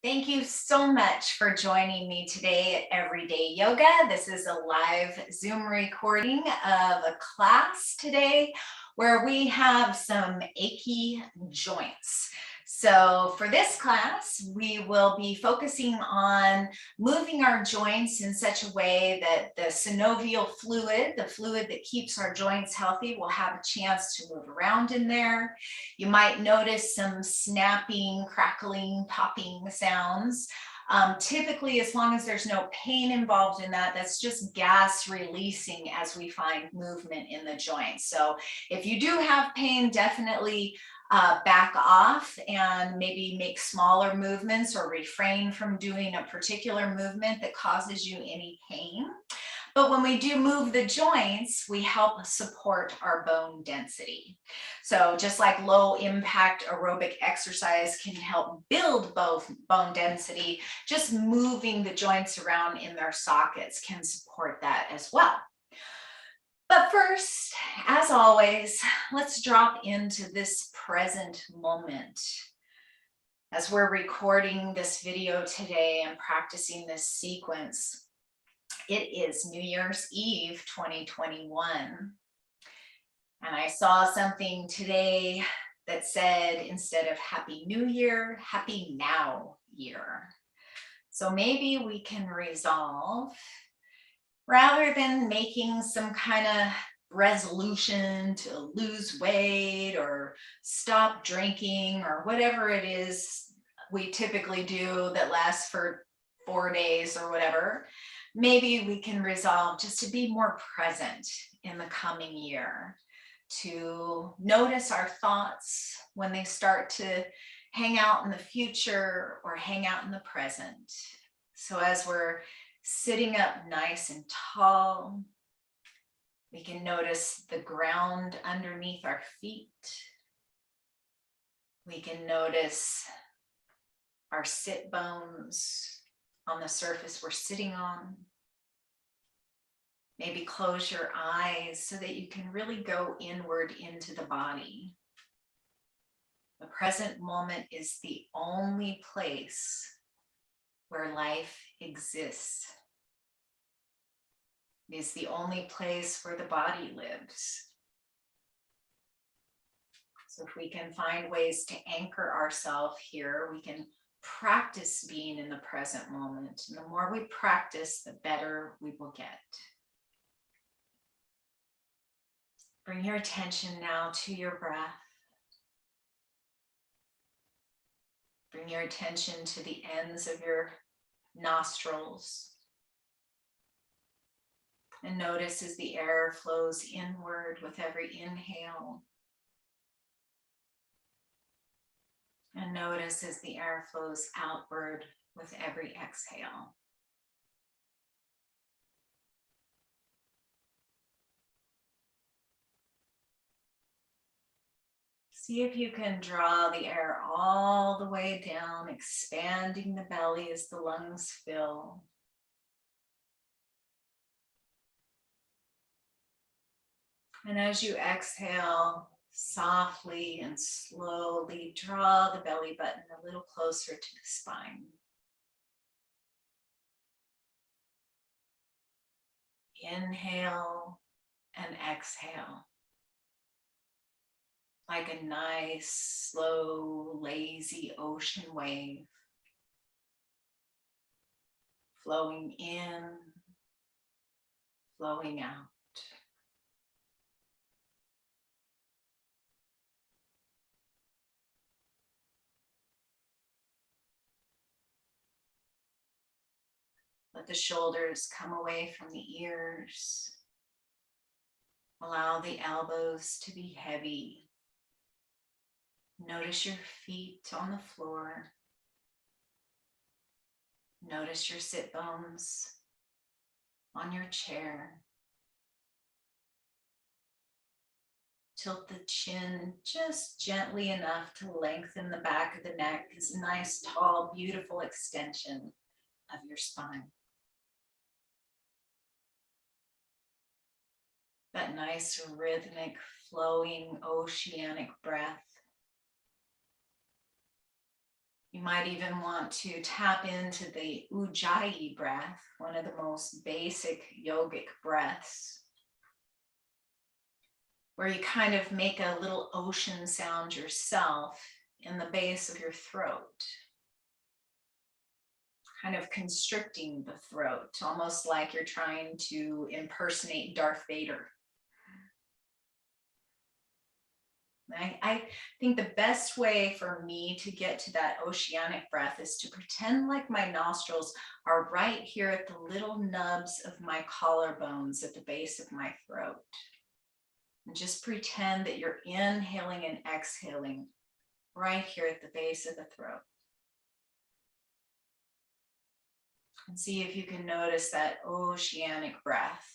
Thank you so much for joining me today at Everyday Yoga. This is a live Zoom recording of a class today where we have some achy joints. So for this class, we will be focusing on moving our joints in such a way that the synovial fluid, the fluid that keeps our joints healthy, will have a chance to move around in there. You might notice some snapping, crackling, popping sounds. Typically, as long as there's no pain involved in that, that's just gas releasing as we find movement in the joints. So if you do have pain, definitely back off and maybe make smaller movements or refrain from doing a particular movement that causes you any pain. But when we do move the joints, we help support our bone density. So just like low impact aerobic exercise can help build both bone density, just moving the joints around in their sockets can support that as well. But first, as always, let's drop into this present moment. As we're recording this video today and practicing this sequence, it is New Year's Eve 2021. And I saw something today that said, instead of Happy New Year, Happy Now Year. So maybe we can resolve, rather than making some kind of resolution to lose weight or stop drinking or whatever it is we typically do that lasts for 4 days or whatever, maybe we can resolve just to be more present in the coming year, to notice our thoughts when they start to hang out in the future or hang out in the present. So as we're sitting up nice and tall, we can notice the ground underneath our feet. We can notice our sit bones on the surface we're sitting on. Maybe close your eyes so that you can really go inward into the body. The present moment is the only place where life exists. It is the only place where the body lives. So if we can find ways to anchor ourselves here, we can practice being in the present moment. And the more we practice, the better we will get. Bring your attention now to your breath. Bring your attention to the ends of your nostrils. And notice as the air flows inward with every inhale. And notice as the air flows outward with every exhale. See if you can draw the air all the way down, expanding the belly as the lungs fill. And as you exhale, softly and slowly draw the belly button a little closer to the spine. Inhale and exhale. Like a nice, slow, lazy ocean wave. Flowing in, flowing out. Let the shoulders come away from the ears. Allow the elbows to be heavy. Notice your feet on the floor. Notice your sit bones on your chair. Tilt the chin just gently enough to lengthen the back of the neck. This nice, tall, beautiful extension of your spine. That nice, rhythmic, flowing, oceanic breath. You might even want to tap into the Ujjayi breath, one of the most basic yogic breaths, where you kind of make a little ocean sound yourself in the base of your throat, kind of constricting the throat, almost like you're trying to impersonate Darth Vader. I think the best way for me to get to that oceanic breath is to pretend like my nostrils are right here at the little nubs of my collarbones at the base of my throat. And just pretend that you're inhaling and exhaling right here at the base of the throat. And see if you can notice that oceanic breath.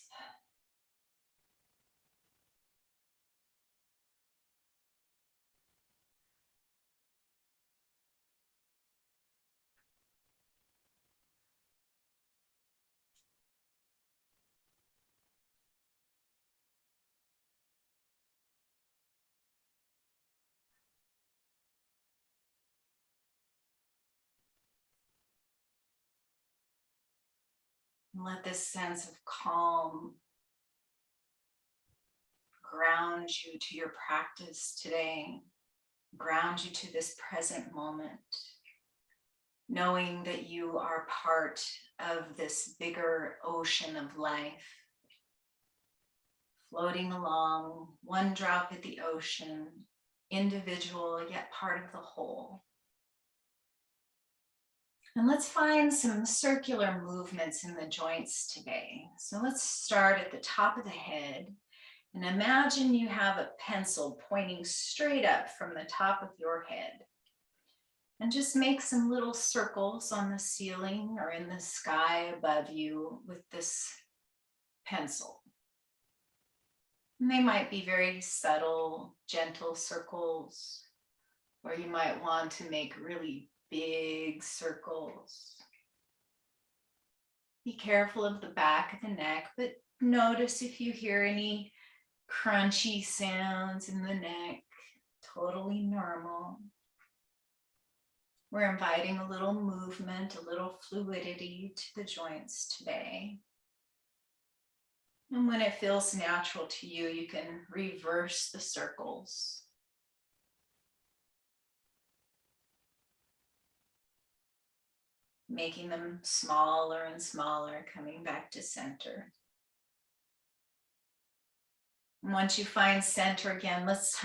And let this sense of calm ground you to your practice today, ground you to this present moment, knowing that you are part of this bigger ocean of life, floating along, one drop at the ocean, individual yet part of the whole. And let's find some circular movements in the joints today. So let's start at the top of the head and imagine you have a pencil pointing straight up from the top of your head. And just make some little circles on the ceiling or in the sky above you with this pencil. And they might be very subtle, gentle circles, or you might want to make really big circles. Be careful of the back of the neck, but notice if you hear any crunchy sounds in the neck. Totally normal. We're inviting a little movement, a little fluidity to the joints today. And when it feels natural to you, you can reverse the circles. Making them smaller and smaller, coming back to center. And once you find center again, let's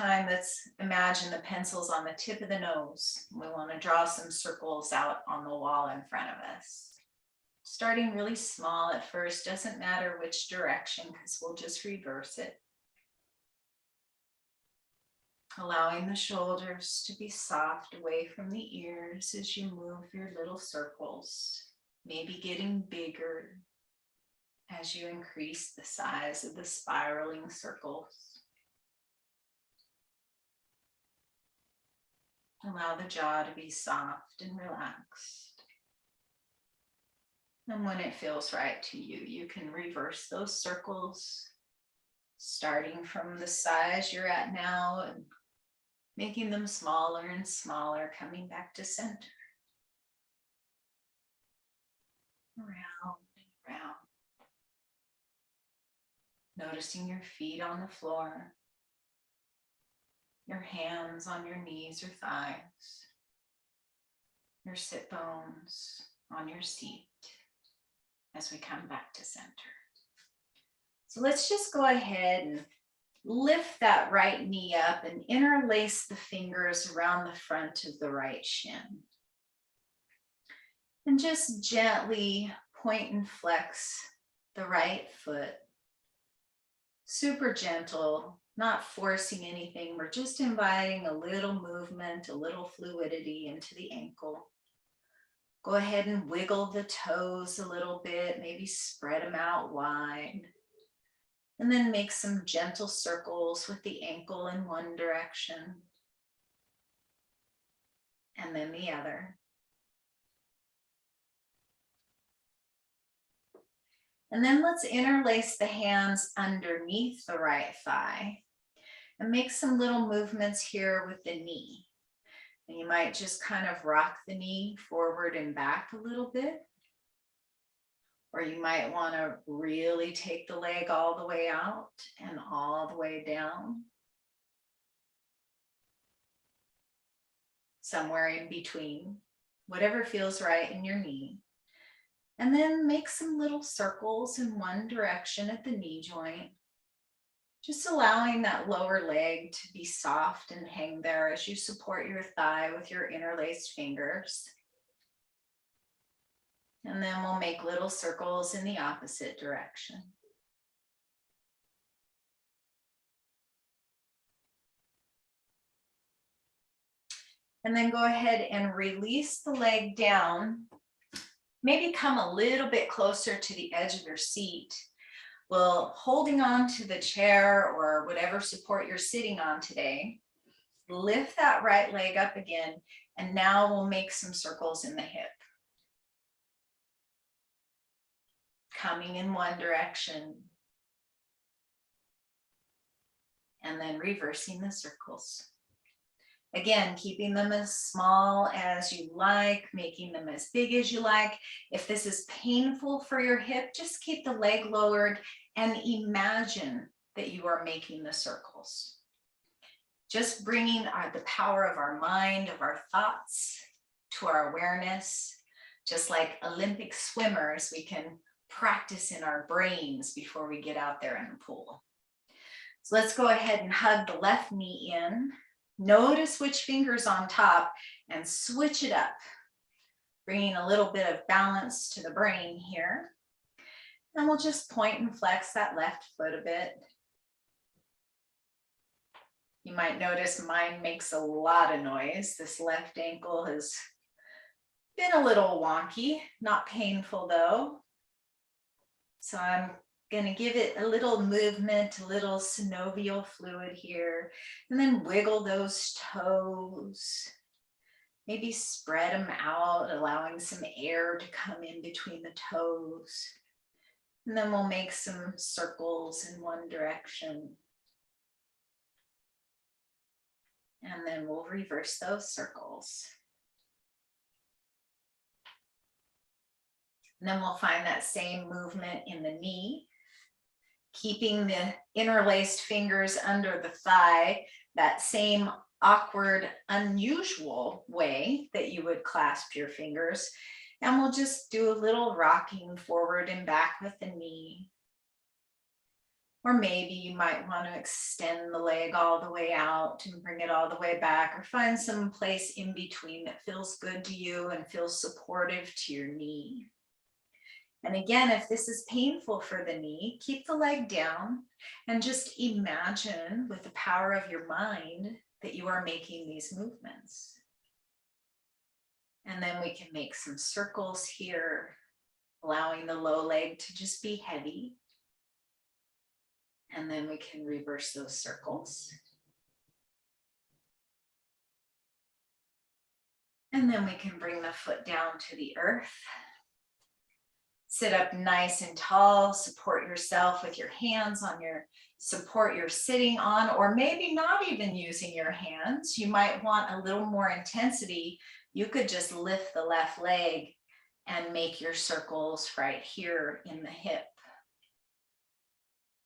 imagine the pencil's on the tip of the nose. We want to draw some circles out on the wall in front of us. Starting really small at first, doesn't matter which direction because we'll just reverse it. Allowing the shoulders to be soft away from the ears as you move your little circles, maybe getting bigger as you increase the size of the spiraling circles. Allow the jaw to be soft and relaxed. And when it feels right to you, you can reverse those circles, starting from the size you're at now and making them smaller and smaller, coming back to center. Round and round. Noticing your feet on the floor, your hands on your knees or thighs, your sit bones on your seat as we come back to center. So let's just go ahead and lift that right knee up and interlace the fingers around the front of the right shin. And just gently point and flex the right foot. Super gentle, not forcing anything. We're just inviting a little movement, a little fluidity into the ankle. Go ahead and wiggle the toes a little bit, maybe spread them out wide. And then make some gentle circles with the ankle in one direction. And then the other. And then let's interlace the hands underneath the right thigh and make some little movements here with the knee. And you might just kind of rock the knee forward and back a little bit. Or you might want to really take the leg all the way out and all the way down. Somewhere in between, whatever feels right in your knee. And then make some little circles in one direction at the knee joint. Just allowing that lower leg to be soft and hang there as you support your thigh with your interlaced fingers. And then we'll make little circles in the opposite direction. And then go ahead and release the leg down. Maybe come a little bit closer to the edge of your seat. Well, holding on to the chair or whatever support you're sitting on today, lift that right leg up again. And now we'll make some circles in the hip. Coming in one direction. And then reversing the circles. Again, keeping them as small as you like, making them as big as you like. If this is painful for your hip, just keep the leg lowered and imagine that you are making the circles. Just bringing the power of our mind, of our thoughts to our awareness. Just like Olympic swimmers, we can practice in our brains before we get out there in the pool. So let's go ahead and hug the left knee in. Notice which finger's on top and switch it up, bringing a little bit of balance to the brain here. And we'll just point and flex that left foot a bit. You might notice mine makes a lot of noise. This left ankle has been a little wonky, not painful though. So I'm going to give it a little movement, a little synovial fluid here, and then wiggle those toes. Maybe spread them out, allowing some air to come in between the toes. And then we'll make some circles in one direction. And then we'll reverse those circles. And then we'll find that same movement in the knee. Keeping the interlaced fingers under the thigh, that same awkward, unusual way that you would clasp your fingers. And we'll just do a little rocking forward and back with the knee. Or maybe you might want to extend the leg all the way out and bring it all the way back, or find some place in between that feels good to you and feels supportive to your knee. And again, if this is painful for the knee, keep the leg down and just imagine with the power of your mind that you are making these movements. And then we can make some circles here, allowing the low leg to just be heavy. And then we can reverse those circles. And then we can bring the foot down to the earth. Sit up nice and tall, support yourself with your hands on your support you're sitting on, or maybe not even using your hands. You might want a little more intensity. You could just lift the left leg and make your circles right here in the hip.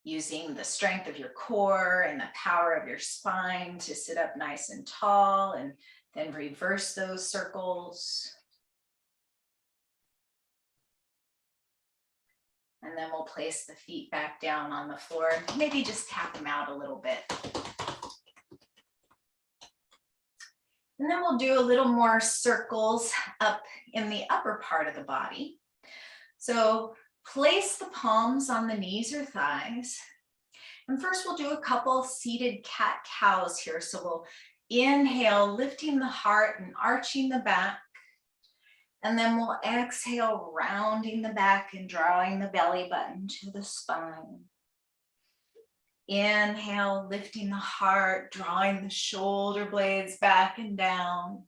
Using the strength of your core and the power of your spine to sit up nice and tall, and then reverse those circles. And then we'll place the feet back down on the floor. Maybe just tap them out a little bit. And then we'll do a little more circles up in the upper part of the body. So place the palms on the knees or thighs. And first we'll do a couple seated cat-cows here. So we'll inhale, lifting the heart and arching the back. And then we'll exhale, rounding the back and drawing the belly button to the spine. Inhale, lifting the heart, drawing the shoulder blades back and down.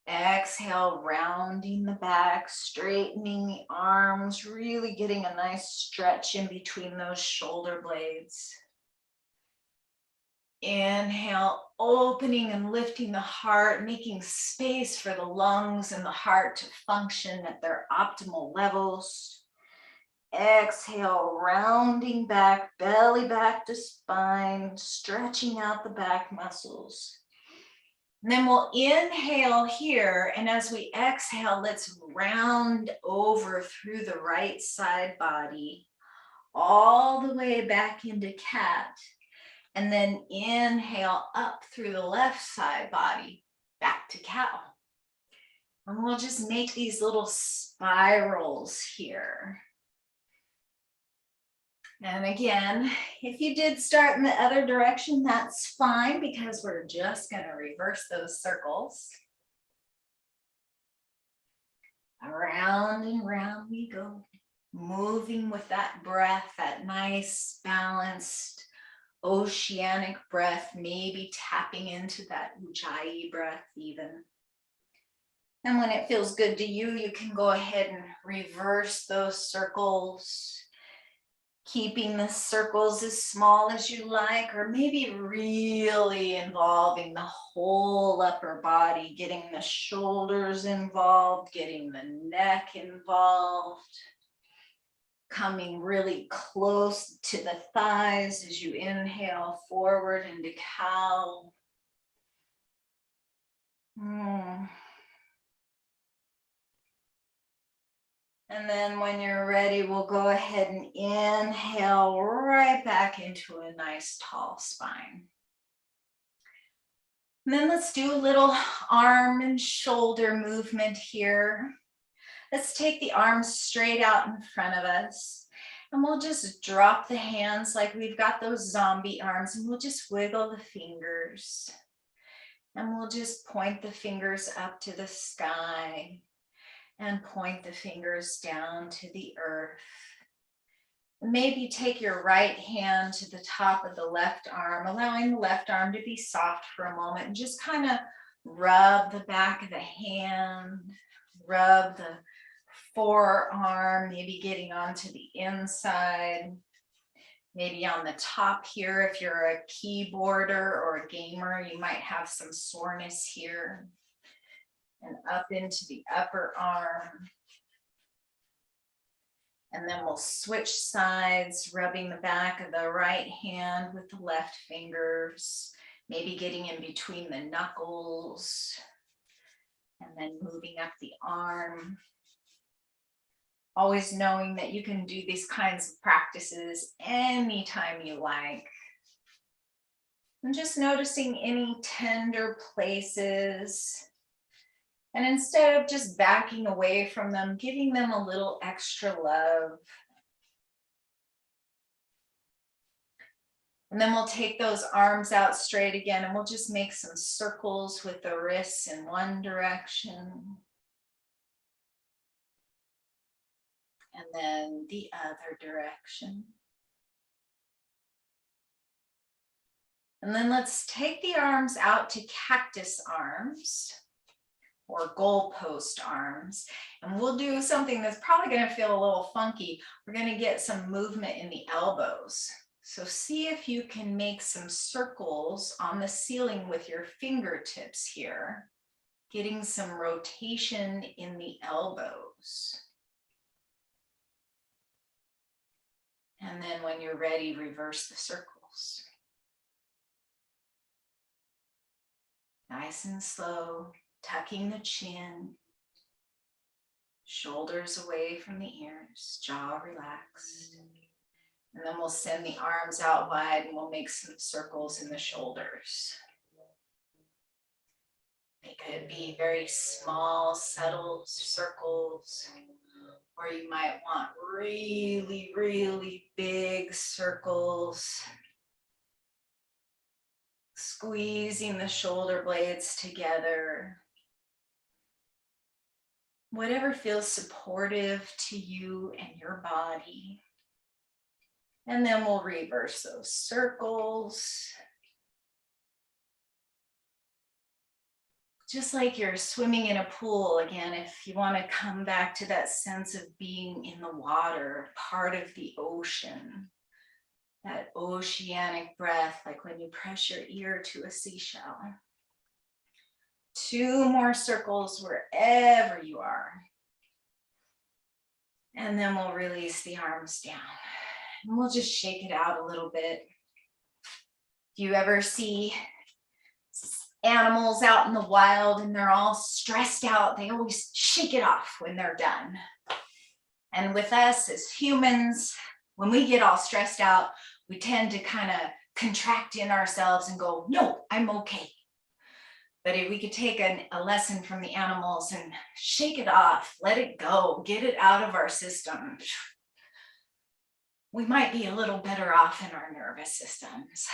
Exhale, rounding the back, straightening the arms, really getting a nice stretch in between those shoulder blades. Inhale, opening and lifting the heart, making space for the lungs and the heart to function at their optimal levels. Exhale, rounding back, belly back to spine, stretching out the back muscles. And then we'll inhale here, and as we exhale, let's round over through the right side body, all the way back into cat. And then inhale up through the left side body, back to cow. And we'll just make these little spirals here. And again, if you did start in the other direction, that's fine, because we're just going to reverse those circles. Around and round we go, moving with that breath, that nice, balanced, oceanic breath, maybe tapping into that Ujjayi breath even. And when it feels good to you, you can go ahead and reverse those circles, keeping the circles as small as you like, or maybe really involving the whole upper body, getting the shoulders involved, getting the neck involved, coming really close to the thighs as you inhale forward into cow. And then when you're ready, we'll go ahead and inhale right back into a nice tall spine. And then let's do a little arm and shoulder movement here. Let's take the arms straight out in front of us, and we'll just drop the hands like we've got those zombie arms, and we'll just wiggle the fingers. And we'll just point the fingers up to the sky and point the fingers down to the earth. Maybe take your right hand to the top of the left arm, allowing the left arm to be soft for a moment, and just kind of rub the back of the hand, rub the forearm, maybe getting onto the inside, maybe on the top here. If you're a keyboarder or a gamer, you might have some soreness here. And up into the upper arm. And then we'll switch sides, rubbing the back of the right hand with the left fingers, maybe getting in between the knuckles, and then moving up the arm. Always knowing that you can do these kinds of practices anytime you like. And just noticing any tender places. And instead of just backing away from them, giving them a little extra love. And then we'll take those arms out straight again, and we'll just make some circles with the wrists in one direction. And then the other direction. And then let's take the arms out to cactus arms or goalpost arms. And we'll do something that's probably going to feel a little funky. We're going to get some movement in the elbows. So see if you can make some circles on the ceiling with your fingertips here, getting some rotation in the elbows. And then when you're ready, reverse the circles. Nice and slow, tucking the chin, shoulders away from the ears, jaw relaxed. And then we'll send the arms out wide, and we'll make some circles in the shoulders. They could be very small, subtle circles, or you might want really, really big circles. Squeezing the shoulder blades together. Whatever feels supportive to you and your body. And then we'll reverse those circles. Just like you're swimming in a pool, again, if you want to come back to that sense of being in the water, part of the ocean. That oceanic breath, like when you press your ear to a seashell. 2 more circles wherever you are. And then we'll release the arms down. And we'll just shake it out a little bit. If you ever see animals out in the wild and they're all stressed out, they always shake it off when they're done. And with us as humans, when we get all stressed out, we tend to kind of contract in ourselves and go, no, I'm okay. But if we could take a lesson from the animals and shake it off, let it go, get it out of our system, we might be a little better off in our nervous systems.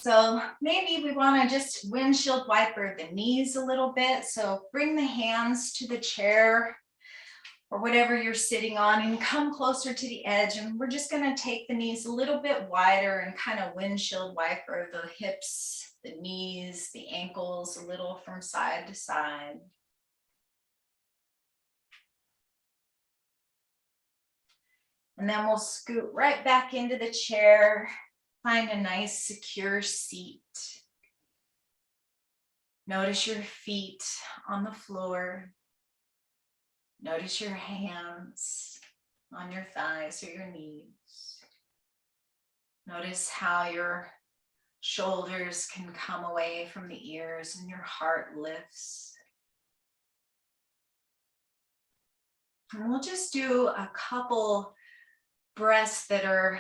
So maybe we want to just windshield wiper the knees a little bit. So bring the hands to the chair or whatever you're sitting on and come closer to the edge. And we're just going to take the knees a little bit wider and kind of windshield wiper the hips, the knees, the ankles a little from side to side. And then we'll scoot right back into the chair. Find a nice secure seat. Notice your feet on the floor. Notice your hands on your thighs or your knees. Notice how your shoulders can come away from the ears and your heart lifts. And we'll just do a couple breaths that are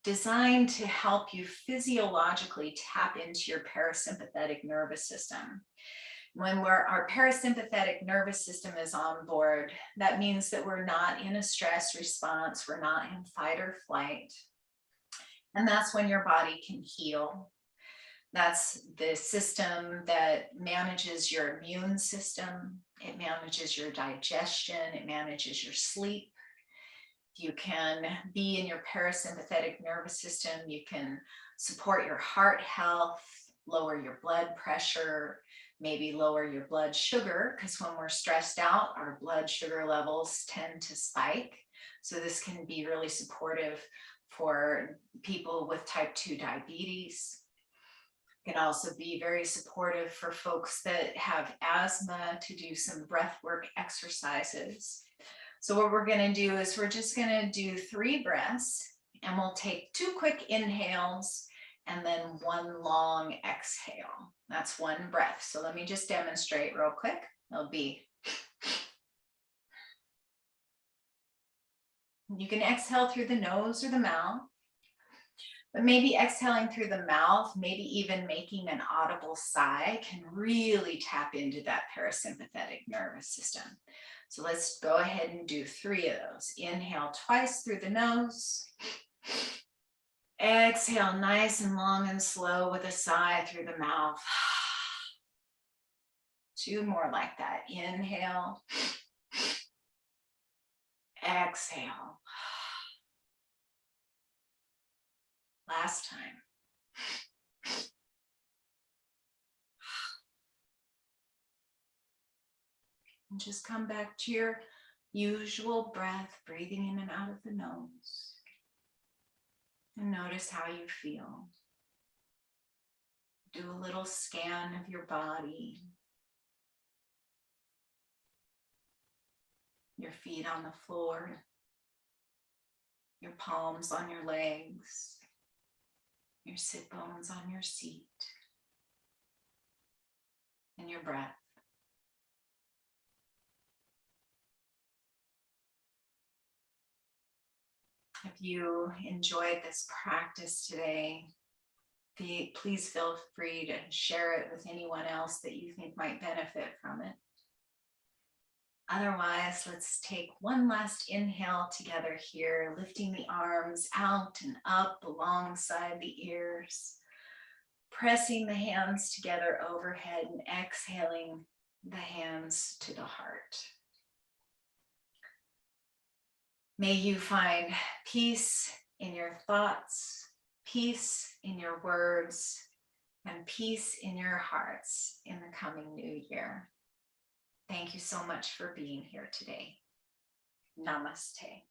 designed to help you physiologically tap into your parasympathetic nervous system. When our parasympathetic nervous system is on board, that means that we're not in a stress response, we're not in fight or flight. And that's when your body can heal. That's the system that manages your immune system. It manages your digestion. It manages your sleep. You can be in your parasympathetic nervous system. You can support your heart health, lower your blood pressure, maybe lower your blood sugar, because when we're stressed out, our blood sugar levels tend to spike. So this can be really supportive for people with type 2 diabetes. It can also be very supportive for folks that have asthma to do some breathwork exercises. So what we're going to do is we're just going to do 3 breaths, and we'll take 2 quick inhales and then 1 long exhale. That's 1 breath. So let me just demonstrate real quick. It'll be, you can exhale through the nose or the mouth, but maybe exhaling through the mouth, maybe even making an audible sigh can really tap into that parasympathetic nervous system. So let's go ahead and do 3 of those. Inhale twice through the nose. Exhale nice and long and slow with a sigh through the mouth. 2 more like that. Inhale. Exhale. Last time. And just come back to your usual breath, breathing in and out of the nose. And notice how you feel. Do a little scan of your body. Your feet on the floor. Your palms on your legs. Your sit bones on your seat. And your breath. If you enjoyed this practice today, please feel free to share it with anyone else that you think might benefit from it. Otherwise, let's take 1 last inhale together here, lifting the arms out and up alongside the ears, pressing the hands together overhead and exhaling the hands to the heart. May you find peace in your thoughts, peace in your words, and peace in your hearts in the coming new year. Thank you so much for being here today. Namaste.